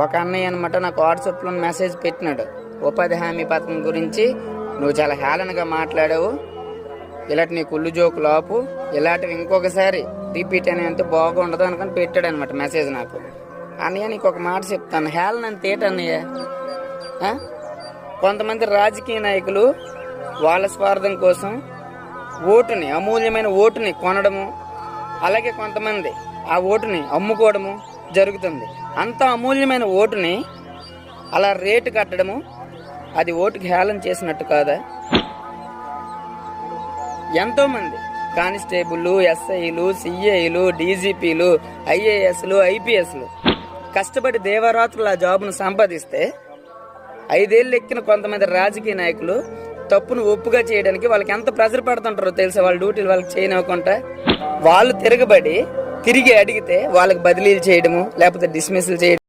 ఒక అన్నయ్య అనమాట నాకు వాట్సాప్లో మెసేజ్ పెట్టినాడు, ఉపాధి హామీ పథకం గురించి నువ్వు చాలా హేళనగా మాట్లాడావు, ఇలాంటి నీ కుళ్ళు జోకులు ఆపు, ఇలాంటివి ఇంకొకసారి రిపీట్ అనేది బాగుండదు అనుకుని పెట్టాడు అనమాట మెసేజ్ నాకు. అన్నయ్య నీకు ఒక మాట చెప్తాను, హేళన అంటే ఏంటన్నయ్య? కొంతమంది రాజకీయ నాయకులు వాళ్ళ స్వార్థం కోసం ఓటుని, అమూల్యమైన ఓటుని కొనడము, అలాగే కొంతమంది ఆ ఓటుని అమ్ముకోవడము జరుగుతుంది. అంత అమూల్యమైన ఓటుని అలా రేటు కట్టడము, అది ఓటుకి హేళన చేసినట్టు కాదా? ఎంతోమంది కానిస్టేబుళ్ళు, ఎస్ఐలు, సిఐలు, డీజీపీలు, ఐఏఎస్లు, ఐపీఎస్లు కష్టపడి దేవరాత్రులు ఆ జాబును సంపాదిస్తే 5 ఏళ్ళు ఎక్కిన కొంతమంది రాజకీయ నాయకులు తప్పును ఒప్పుగా చేయడానికి వాళ్ళకి ఎంత ప్రెజర్ పెడుతుంటారో తెలుసా? వాళ్ళ డ్యూటీలు వాళ్ళకి చేయనివ్వకుండా వాళ్ళు తిరగబడి తిరిగి అడిగితే వాళ్ళకి బదిలీలు చేయడము, లేకపోతే డిస్మిస్లు చేయడం.